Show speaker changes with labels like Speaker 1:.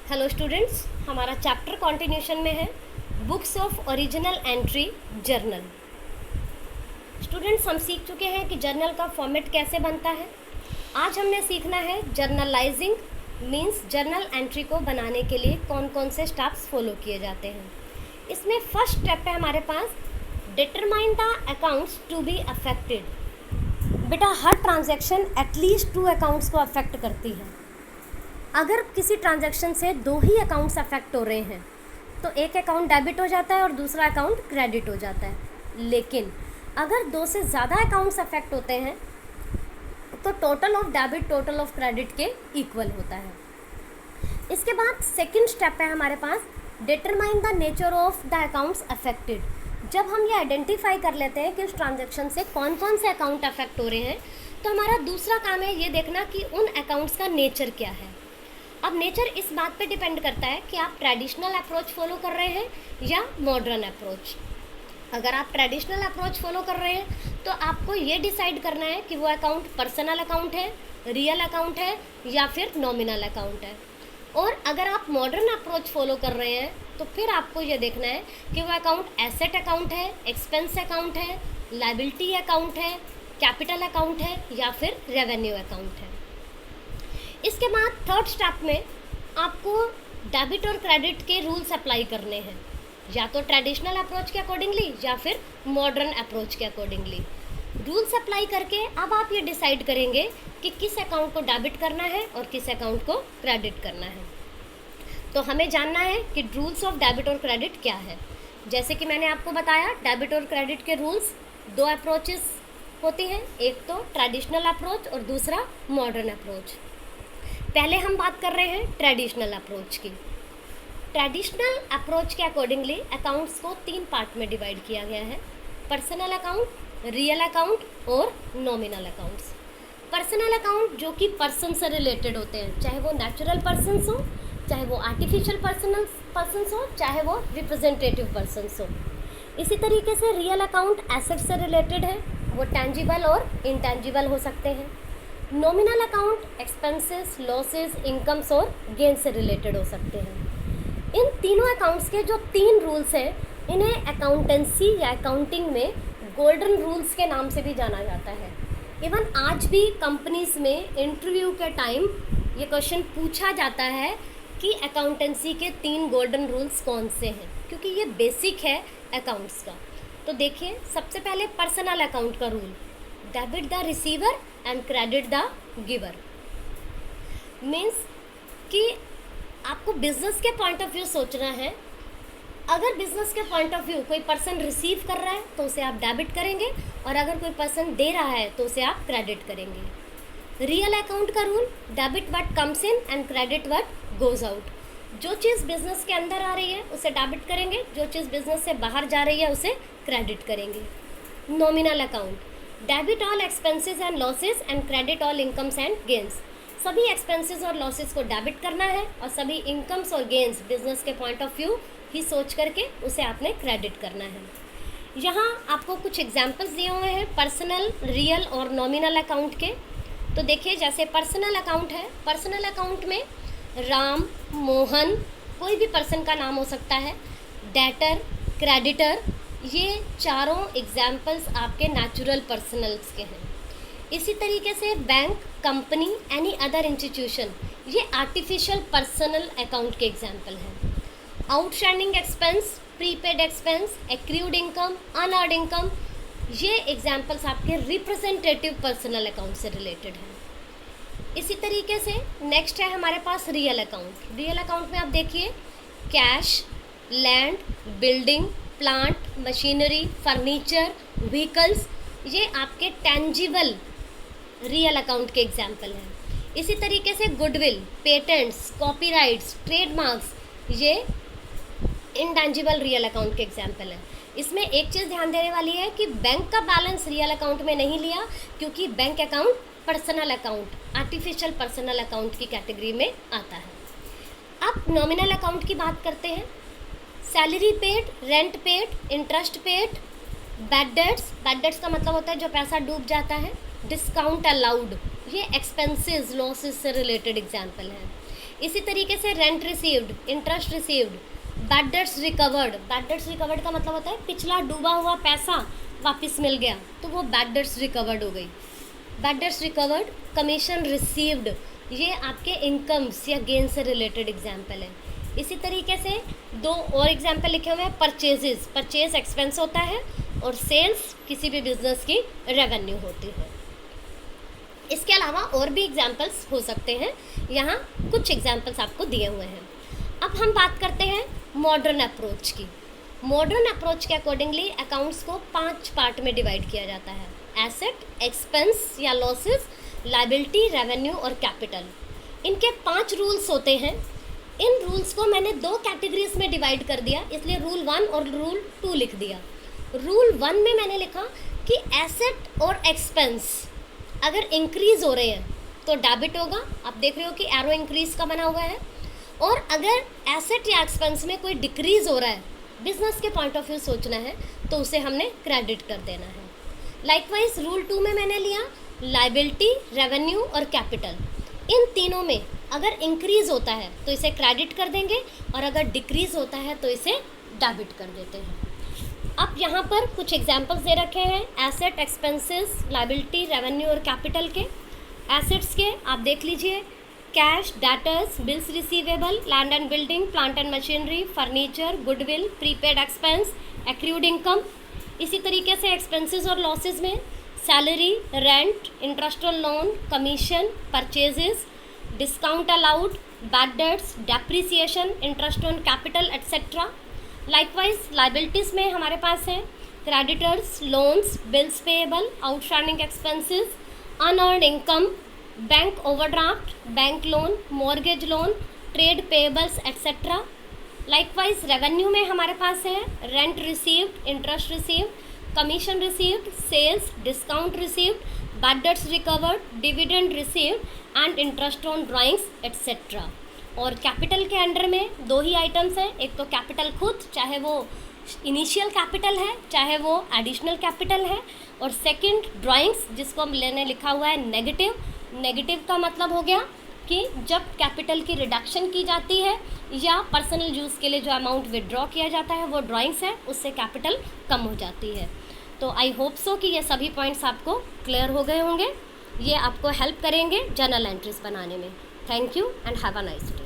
Speaker 1: Hello students, हमारा chapter continuation में है books of original entry journal. Students, हम सीख चुके हैं कि जर्नल का फॉर्मेट कैसे बनता है। आज हमने सीखना है जर्नलाइजिंग मींस जर्नल एंट्री को बनाने के लिए कौन कौन से स्टेप्स फॉलो किए जाते हैं। इसमें फर्स्ट स्टेप है हमारे पास determine the accounts to be affected. बेटा, हर ट्रांजैक्शन एटलीस्ट 2 अकाउंट्स को अफेक्ट करती है। अगर किसी ट्रांजैक्शन से 2 ही अकाउंट्स अफेक्ट हो रहे हैं तो एक अकाउंट डेबिट हो जाता है और दूसरा अकाउंट क्रेडिट हो जाता है। लेकिन अगर 2 से ज़्यादा अकाउंट्स अफेक्ट होते हैं तो total of debit total of credit के इक्वल होता है। इसके बाद सेकंड स्टेप है हमारे पास determine the nature of the accounts affected. जब हम ये आइडेंटिफाई कर लेते हैं कि उस ट्रांजैक्शन से कौन कौन से अकाउंट अफेक्ट हो रहे हैं तो हमारा दूसरा काम है ये देखना कि उन अकाउंट्स का नेचर क्या है। अब नेचर इस बात पे डिपेंड करता है कि आप ट्रेडिशनल अप्रोच फॉलो कर रहे हैं या मॉडर्न अप्रोच। अगर आप ट्रेडिशनल अप्रोच फॉलो कर रहे हैं तो आपको ये डिसाइड करना है कि वो अकाउंट पर्सनल अकाउंट है, रियल अकाउंट है या फिर नॉमिनल अकाउंट है। और अगर आप मॉडर्न अप्रोच फॉलो कर रहे हैं तो फिर आपको ये देखना है कि वो अकाउंट एसेट अकाउंट है, एक्सपेंस अकाउंट है, लायबिलिटी अकाउंट है, कैपिटल अकाउंट है या फिर रेवेन्यू अकाउंट है। इसके बाद थर्ड स्टेप में आपको डेबिट और क्रेडिट के रूल्स अप्लाई करने हैं, या तो ट्रेडिशनल अप्रोच के अकॉर्डिंगली या फिर मॉडर्न अप्रोच के अकॉर्डिंगली। रूल्स अप्लाई करके अब आप ये डिसाइड करेंगे कि किस अकाउंट को डेबिट करना है और किस अकाउंट को क्रेडिट करना है। तो हमें जानना है कि रूल्स ऑफ डेबिट और क्रेडिट क्या है। जैसे कि मैंने आपको बताया, डेबिट और क्रेडिट के रूल्स 2 अप्रोचेस होती हैं, एक तो ट्रेडिशनल अप्रोच और दूसरा मॉडर्न अप्रोच। पहले हम बात कर रहे हैं ट्रेडिशनल अप्रोच की। ट्रेडिशनल अप्रोच के अकॉर्डिंगली अकाउंट्स को 3 पार्ट में डिवाइड किया गया है, पर्सनल अकाउंट, रियल अकाउंट और नॉमिनल अकाउंट्स। पर्सनल अकाउंट जो कि पर्सन से रिलेटेड होते हैं, चाहे वो नेचुरल पर्सनस हो, चाहे वो आर्टिफिशियल पर्सनस हो, चाहे वो रिप्रेजेंटेटिव पर्सनस हो। इसी तरीके से रियल अकाउंट एसेट से रिलेटेड है, वो टेंजिबल और इनटेंजिबल हो सकते हैं। Nominal account expenses, losses, incomes और गेन से रिलेटेड हो सकते हैं। इन तीनों अकाउंट्स के जो 3 रूल्स हैं, इन्हें अकाउंटेंसी या अकाउंटिंग में गोल्डन रूल्स के नाम से भी जाना जाता है। इवन आज भी कंपनीज में इंटरव्यू के टाइम ये क्वेश्चन पूछा जाता है कि अकाउंटेंसी के 3 गोल्डन रूल्स कौन से हैं, क्योंकि ये बेसिक है अकाउंट्स का। तो देखिए, सबसे पहले पर्सनल अकाउंट का rule, debit the receiver and credit the giver. Means कि आपको बिजनेस के पॉइंट ऑफ व्यू सोचना है। अगर बिजनेस के पॉइंट ऑफ व्यू कोई पर्सन रिसीव कर रहा है तो उसे आप डेबिट करेंगे, और अगर कोई पर्सन दे रहा है तो उसे आप क्रेडिट करेंगे। रियल अकाउंट का rule, debit what comes in and credit what goes out. जो चीज़ बिजनेस के अंदर आ रही है उसे डेबिट करेंगे, जो चीज़ बिजनेस से बाहर जा रही है उसे क्रेडिट करेंगे। Nominal account, debit all expenses and losses and credit all incomes and gains. सभी एक्सपेंसेस और लॉसेस को डेबिट करना है और सभी इनकम्स और गेंस बिजनेस के पॉइंट ऑफ व्यू ही सोच करके उसे आपने क्रेडिट करना है। यहाँ आपको कुछ एग्जांपल्स दिए हुए हैं पर्सनल, रियल और नॉमिनल अकाउंट के। तो देखिए, जैसे पर्सनल अकाउंट है, पर्सनल अकाउंट में राम, मोहन, कोई भी पर्सन का नाम हो सकता है, डेटर, क्रेडिटर, ये चारों एग्जाम्पल्स आपके नेचुरल पर्सनल्स के हैं। इसी तरीके से bank, company, any other institution, ये आर्टिफिशियल पर्सनल अकाउंट के एग्जाम्पल हैं। Outstanding expense, prepaid expense, accrued income, unearned income, ये एग्जाम्पल्स आपके रिप्रेजेंटेटिव पर्सनल अकाउंट से रिलेटेड हैं। इसी तरीके से नेक्स्ट है हमारे पास रियल अकाउंट। रियल अकाउंट में आप देखिए, cash, land, building, plant, machinery, furniture, vehicles, ये आपके टेंजिबल रियल अकाउंट के एग्जाम्पल हैं। इसी तरीके से गुडविल, पेटेंट्स, कॉपीराइट्स, ट्रेडमार्क्स, ये इंटेंजिबल रियल अकाउंट के एग्जाम्पल हैं। इसमें एक चीज़ ध्यान देने वाली है कि बैंक का बैलेंस रियल अकाउंट में नहीं लिया, क्योंकि bank account personal account, artificial personal account की कैटेगरी में आता है। अब नॉमिनल अकाउंट की बात करते हैं। Salary paid, rent paid, interest paid, bad debts का मतलब होता है जो पैसा डूब जाता है, डिस्काउंट अलाउड, ये एक्सपेंसेस, लॉसेस से रिलेटेड एग्जाम्पल हैं। इसी तरीके से rent received, interest received, bad debts recovered. Bad debts recovered का मतलब होता है पिछला डूबा हुआ पैसा वापस मिल गया, तो वो बैड डेट्स रिकवर्ड हो गई। Bad debts recovered, commission received, ये आपके इनकम्स या गेन से रिलेटेड एग्जाम्पल है। इसी तरीके से दो और एग्जाम्पल लिखे हुए हैं। परचेजेस, परचेज एक्सपेंस होता है और सेल्स किसी भी बिजनेस की रेवेन्यू होती है। इसके अलावा और भी एग्जाम्पल्स हो सकते हैं, यहाँ कुछ एग्जाम्पल्स आपको दिए हुए हैं। अब हम बात करते हैं मॉडर्न अप्रोच की। मॉडर्न अप्रोच के अकॉर्डिंगली अकाउंट्स को 5 पार्ट में डिवाइड किया जाता है। एसेट, एक्सपेंस या लॉसेस, लायबिलिटी, रेवेन्यू और कैपिटल। इनके 5 रूल्स होते हैं। इन रूल्स को मैंने 2 कैटेगरीज में डिवाइड कर दिया, इसलिए रूल 1 और रूल 2 लिख दिया। रूल 1 में मैंने लिखा कि एसेट और एक्सपेंस अगर इंक्रीज हो रहे हैं तो डेबिट होगा। आप देख रहे हो कि एरो इंक्रीज का बना हुआ है। और अगर एसेट या एक्सपेंस में कोई डिक्रीज हो रहा है, बिजनेस के पॉइंट ऑफ व्यू सोचना है, तो उसे हमने क्रेडिट कर देना है। लाइकवाइज रूल 2 में मैंने लिया लायबिलिटी, रेवेन्यू और कैपिटल। इन तीनों में अगर इंक्रीज होता है तो इसे क्रेडिट कर देंगे और अगर डिक्रीज होता है तो इसे डेबिट कर देते हैं। अब यहाँ पर कुछ एग्जाम्पल्स दे रखे हैं एसेट, एक्सपेंसेस, लायबिलिटी, रेवेन्यू और कैपिटल के। एसेट्स के आप देख लीजिए, cash, debtors, bills receivable, land and building, plant and machinery, furniture, goodwill, prepaid expense, accrued income. इसी तरीके से एक्सपेंसेस और लॉसेज में salary, rent, interest on loan, commission, purchases, discount allowed, bad debts, depreciation, interest on capital etcetera. Likewise liabilities में हमारे पास है creditors, loans, bills payable, outstanding expenses, unearned income, bank overdraft, bank loan, mortgage loan, trade payables etcetera. Likewise revenue में हमारे पास है rent received, interest received, commission received, sales, discount received, bad debts recovered, dividend received and interest on drawings etcetera. और capital के under में 2 ही items हैं, एक तो कैपिटल खुद, चाहे वो इनिशियल कैपिटल है चाहे वो एडिशनल कैपिटल है, और सेकंड ड्राइंग्स, जिसको हम लेने लिखा हुआ है नेगेटिव। नेगेटिव का मतलब हो गया कि जब कैपिटल की रिडक्शन की जाती है या पर्सनल यूज़ के लिए जो अमाउंट विड्रॉ किया जाता है वो ड्राइंग्स है, उससे कैपिटल कम हो जाती है। तो आई होप सो कि ये सभी पॉइंट्स आपको क्लियर हो गए होंगे। ये आपको हेल्प करेंगे जर्नल एंट्रीज बनाने में। Thank you and have a nice day.